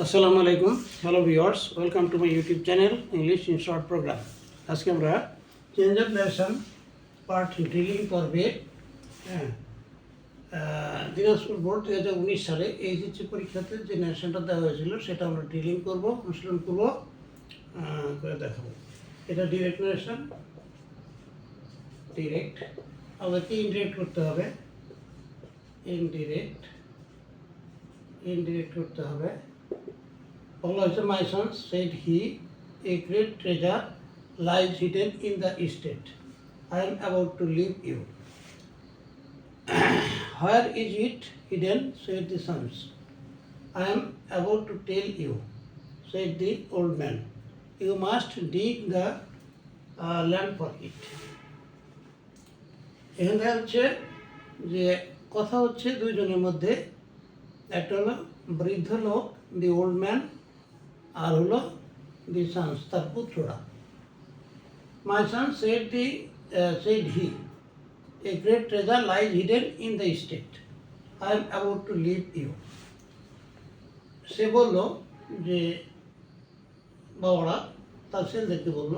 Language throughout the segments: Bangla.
আসসালামু আলাইকুম, hello viewers, welcome to my YouTube channel English in short program. আজকে আমরা change of narration part drilling পর্বে হ্যাঁ দিনাজপুর বোর্ড 2019 সালে এইচএসসি পরীক্ষাতে যে ন্যারেশনটা দেওয়া হয়েছিল সেটা আমরা ড্রিলিং করব, অনুশীলন করব, করে দেখাবো। এটা ডিরেক্ট ন্যারেশন, ডিরেক্ট। আমাদেরকে ইনডিরেক্ট করতে হবে, ইনডিরেক্ট করতে হবে। বাংলা হচ্ছে my son said he a great treasure lies hidden in the state I am about to leave you. Where is it hidden said the sons I am about to tell you said the old man you must dig the land for it. এখানে হচ্ছে যে কথা হচ্ছে দুইজনের মধ্যে, একটা হলো বৃদ্ধ লোক দি ওল্ড ম্যান, আর হলো দি সন্স তার পুত্ররা। My son said he a great treasure lies hidden in the state I am about to leave you. সে বলল যে বাবারা তার ছেলেদেরকে বলল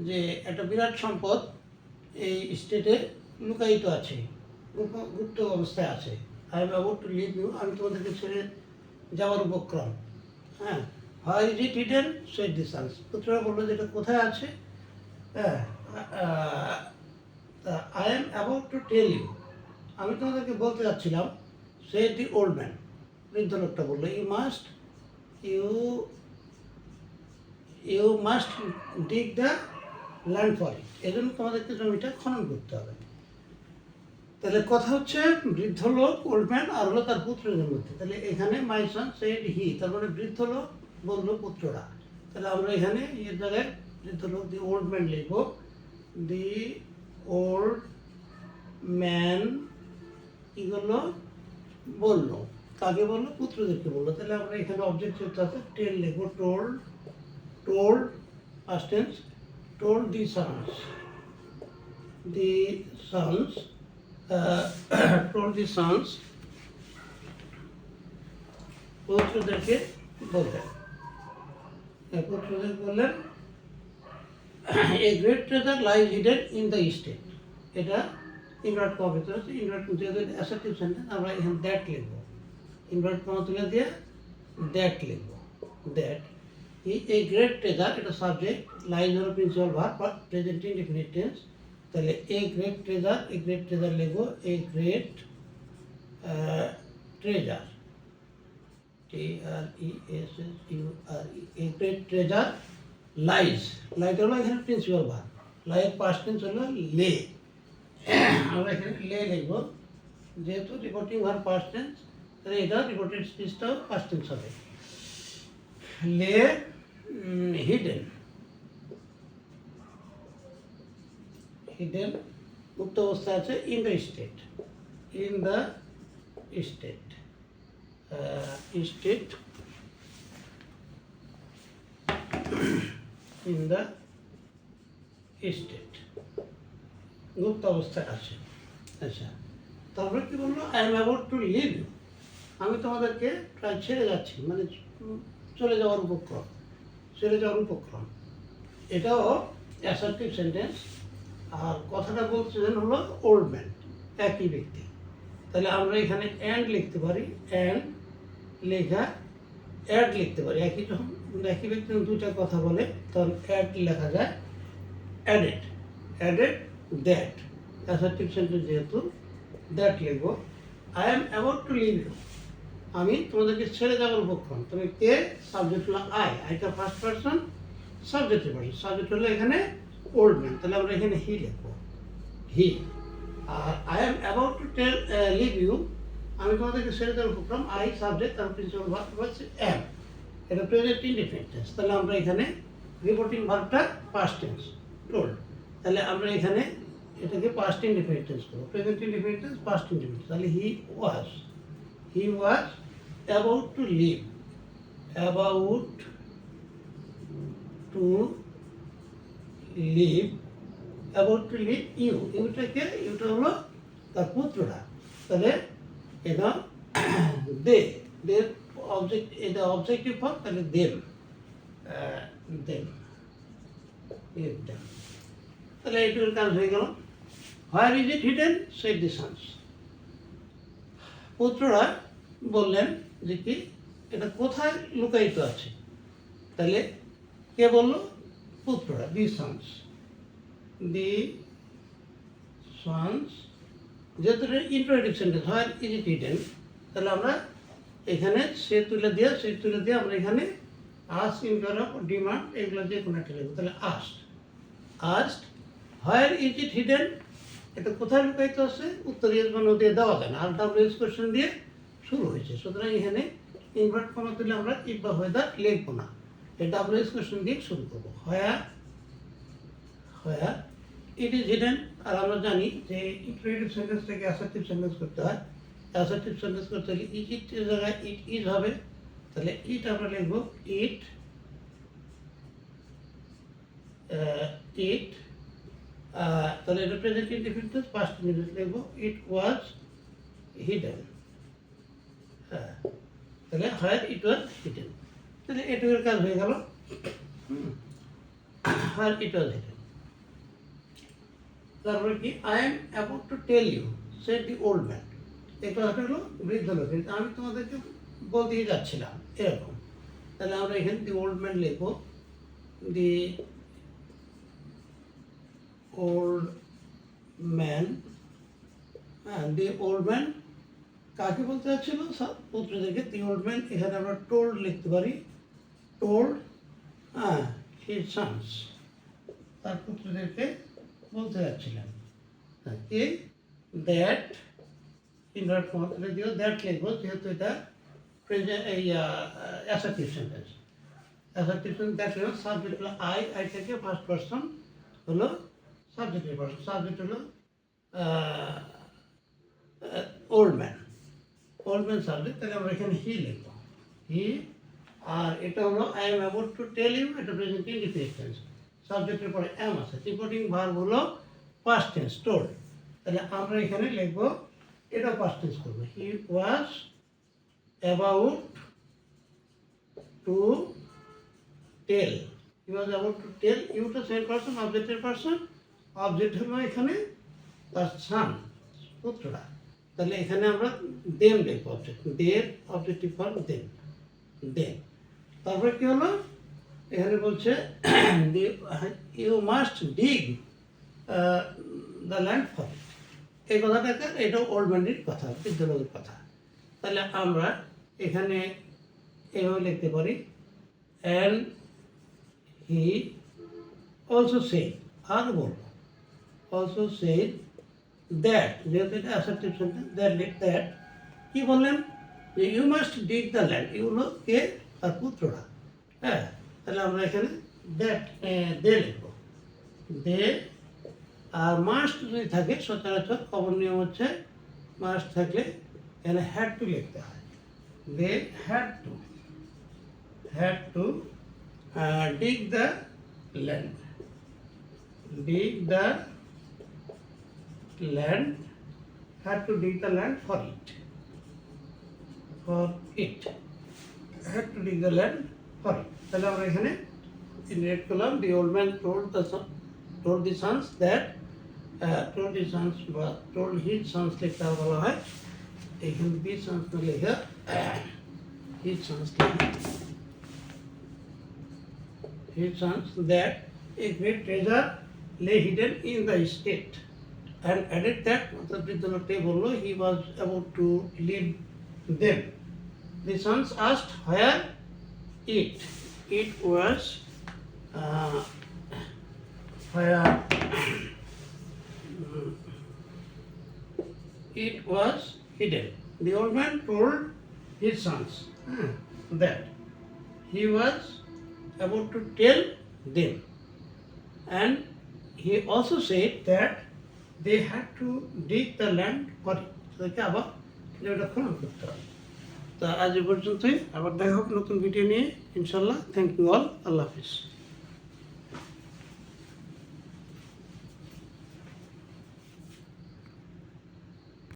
যে একটা বিরাট সম্পদ এই স্টেটে লুকায়িত আছে, গুপ্ত অবস্থায় আছে। I am about to leave you, আমি তোমাদেরকে ছেড়ে যাওয়ার উপক্রম। হ্যাঁ, where is it hidden said the sons, পুত্ররা বললো যে এটা কোথায় আছে। হ্যাঁ, I am about to tell you, আমি তোমাদেরকে বলতে যাচ্ছিলাম। সেড দি ওল্ড ম্যান, বৃদ্ধ লোকটা বললো you must dig the land for it, এই জন্য তোমাদেরকে জমিটা খনন করতে হবে। তাহলে কথা হচ্ছে বৃদ্ধ লোক ওল্ড ম্যান আর হলো তার পুত্রদের মধ্যে। তাহলে এখানে মাই সন সেড হি, তার মানে বৃদ্ধ লোক বললো পুত্ররা। তাহলে আমরা এখানে এর জায়গায় বৃদ্ধ লোক দি ওল্ড ম্যান লিখবো। দি ওল্ড ম্যান কি করলো, বললো, কাকে বললো, পুত্রদেরকে বললো। তাহলে আমরা এখানে অবজেক্ট যেটা আছে টেল লিখবো। Told past tense, told the sons, told the sons, পুত্রদেরকে বললেন, পুত্রদের বললেন এ great treasure lies hidden in the state. এটা ইনভার্ট কমা ভিতরে আছে, ইনভার্ট যেহেতু অ্যাসার্টিভ সেন্টেন্স আমরা এখানে দ্যাট লিখবো, ইনভার্ট কমা তুলে দিয়ে দ্যাট লিখবো। দ্যাট এ গ্রেট ট্রেজার, এটা সাবজেক্ট, লাইজ হলো principal verb present indefinite tense. তাহলে এ গ্রেট ট্রেজার লিখবো, a great treasure, TRESSURE, a great treasure lies, লাইটা হলো এখানে প্রিন্সিপাল ভার্ব, লাইয়ের পাস্ট টেন্স হলো লে। আমরা এখানে লে লিখবো, যেহেতু রিপোর্টিং ভার্ব পাস্ট টেন্স, তাহলে এটা রিপোর্টেড স্পিচটাও পাস্ট টেন্স হবে। লে হিডেন, হিডেন মুক্ত অবস্থায় আছে, in the state, in the state, state in the state, গুপ্ত অবস্থায় আছে। আচ্ছা, তারপরে কি বললো, I am about to leave you, আমি তোমাদেরকে প্রায় ছেড়ে যাচ্ছি, মানে চলে যাওয়ার উপক্রম। এটাও অ্যাসার্টিভ সেন্টেন্স। আর কথাটা বলছিলেন হলো ওল্ড ম্যান, একই ব্যক্তি। তাহলে আমরা এখানে অ্যান্ড লিখতে পারি, অ্যান্ড লেখা অ্যাড লিখতে পারি। যখন একই ব্যক্তি দুইটা কথা বলে তখন অ্যাড লেখা যায়, অ্যাডেড দ্যাট, অ্যাসার্টিভ সেন্টেন্স যেহেতু দ্যাট লিখবো। I am about to leave you, আমি তোমাদেরকে ছেড়ে যাওয়ার উপক্রম। তবে কে, সাবজেক্ট হলো আইটা ফার্স্ট পার্সন, সাবজেক্টের পার্সন, সাবজেক্ট হলো এখানে ওল্ড ম্যান। তাহলে আমরা এখানে হি লিখবো, হি। আর I am about to leave you, আমি তোমাদেরকে ছেড়ে দেওয়ার উপক্রম, আই সাবজেক্ট, তার প্রিন্সিপাল ভার্ব হচ্ছে অ্যাম, এটা প্রেজেন্ট ইনডিফিনিট টেন্স। তাহলে আমরা এখানে রিপোর্টিং ভার্বটা পাস্ট টেন্স টোল্ড। তাহলে আমরা এখানে এটাকে পাস্ট ইনডিফিনিট টেন্স করবো, present indefinite tense, past indefinite. তাহলে he was about to leave, about to leave, about to leave you, ইউটাকে, ইউটা হলো তার পুত্ররা। তাহলে এটা দে এটা অবজেক্টিভ ফর্ম, তাহলে দেম, দেম, দেম। তাহলে এইটুকুর কাজ হয়ে গেল। Where is it hidden, said the sons. পুত্ররা বললেন যে কি এটা কোথায় লুকায়িত আছে। তাহলে কে বলল? পুত্ররা, দি সন্স। দি সন্স, যেহেতু interrogative sentence, where is it hidden, তাহলে আমরা এখানে সে তুলে দিয়ে আমরা এখানে আস্ক, ইন্টারপ, ডিমান্ড এগুলো যে কোনো একটা লিখবো। তাহলে asked where is it hidden, এটা কোথায় লুকায়িত আছে। উত্তর ইয়েস বা নো দিয়ে দেওয়া যায় না, আর ডাব্লিউএস কোয়েশ্চেন দিয়ে শুরু হয়েছে, সুতরাং এখানে ইনভার্ট কমা তুলে আমরা ইফ বা ওয়েদার লিখবো না, এই ডাব্লিউএস কোয়েশ্চেন দিয়ে শুরু করবো। হোয়ার ইট ইজ হিডেন। আর আমরা জানি যে ইন্টারোগেটিভ সেন্টেন্সটাকে অ্যাসার্টিভ সেন্টেন্স করতে হয়। অ্যাসার্টিভ সেন্টেন্স করতে হলে ইজ ইটের জায়গায় ইট ইজ হবে। তাহলে ইট আমরা লিখবো ইট, ইট। তাহলে এটা প্রেজেন্ট ইনডিফিনিট, পাস্ট ইনডিফিনিট লিখবো ইট ওয়াজ হিডেন। তাহলে হোয়ার ইট ওয়াজ হিডেন, তাহলে এটুকুর কাজ হয়ে গেল। Where it was hidden. তারপরে কি, I am about to tell you, said the old man. এই কথাটা হলো বৃদ্ধ লোক, আমি তোমাদেরকে বলতেই যাচ্ছিলাম এরকম। তাহলে আমরা এখানে দি ওল্ড ম্যান লিখবো, দি ওল্ড ম্যান। হ্যাঁ, দি ওল্ড ম্যান কাকে বলতে যাচ্ছিল? পুত্রদেরকে। দি ওল্ড ম্যান, এখানে আমরা টোল্ড লিখতে পারি, টোল্ড হিজ সন্স, তার পুত্রদেরকে বলতে যাচ্ছিলেন কি, দ্যাট, ইনভার্ট কমা তুলে দিও, দ্যাট লিখবো যেহেতু এটা প্রেজেন্ট, এই assertive sentence. Assertive sentence that হলো সাবজেক্ট হলো আই থেকে ফার্স্ট পারসন হলো সাবজেক্টের পারসন, সাবজেক্ট হলো old man, old man subject. তাহলে আমরা এখানে হি লিখবো, হি। আর এটা হলো I am about to tell you, এটা প্রেজেন্ট ইনডিফিনিট টেন্স, সাবজেক্টের পরে এম আছে। রিপোর্টিং ভার্ব হলো পাস্ট টেন্স, টোল্ড। তাহলে আমরা এখানে লিখবো এটা পাস্ট টেন্স করবো, he was about to tell, he was about to tell, ইউটা সেকেন্ড পারসন, অবজেক্টের পারসন, অবজেক্ট হলো এখানে তার সান, পুত্ররা। তাহলে এখানে আমরা দেম লিখবো, অবজেক্ট, দের অবজেক্টিভ ফর্ম দেম, দেম। তারপরে কি হলো, এখানে বলছে you must dig the land for it. এই কথাটাকে, এটা ওল্ড ম্যানের কথা, বৃদ্ধ লোকের কথা। তাহলে আমরা এখানে এভাবে লিখতে পারি, অ্যান্ড হি অলসো সেড, আর বলবো অলসো সেড দ্যাট, যেহেতু এটা অ্যাসার্টিভ সেন্টেন্স, দ্যাট কি বললেন যে you must dig the land, you হলো কে, তার পুত্ররা। হ্যাঁ, তাহলে আমরা এখানে দ্যাট দে লিখবো, দে। আর মাস্ট যদি থাকে, সচরাচর কমন নিয়ম হচ্ছে মাস্ট থাকলে এখানে হ্যাড টু লিখতে হয়। They had to dig the land, dig the land, had to dig the land for it, had to dig the land for it. তাহলে আমরা এখানে ইনডিরেক্ট করলাম, the old man told the sons that, told the sons বা told his sons লিখতে বলা হয়, এখানে the sons না লেখা his sons লেখা, his sons that a great treasure lay hidden in the estate, and added that, অর্থাৎ বৃদ্ধ লোকটি বললো, he was about to leave them. The sons asked where it was, where it was hidden. The old man told his sons that he was about to tell them, and he also said that they had to dig the land for it. তাদেরকে আবার এটা খনন করতে হবে। তা আজ এ পর্যন্তই, আবার দেখা হোক নতুন ভিডিও নিয়ে ইনশাল্লাহ। থ্যাংক ইউ অল, আল্লাহ হাফিজ।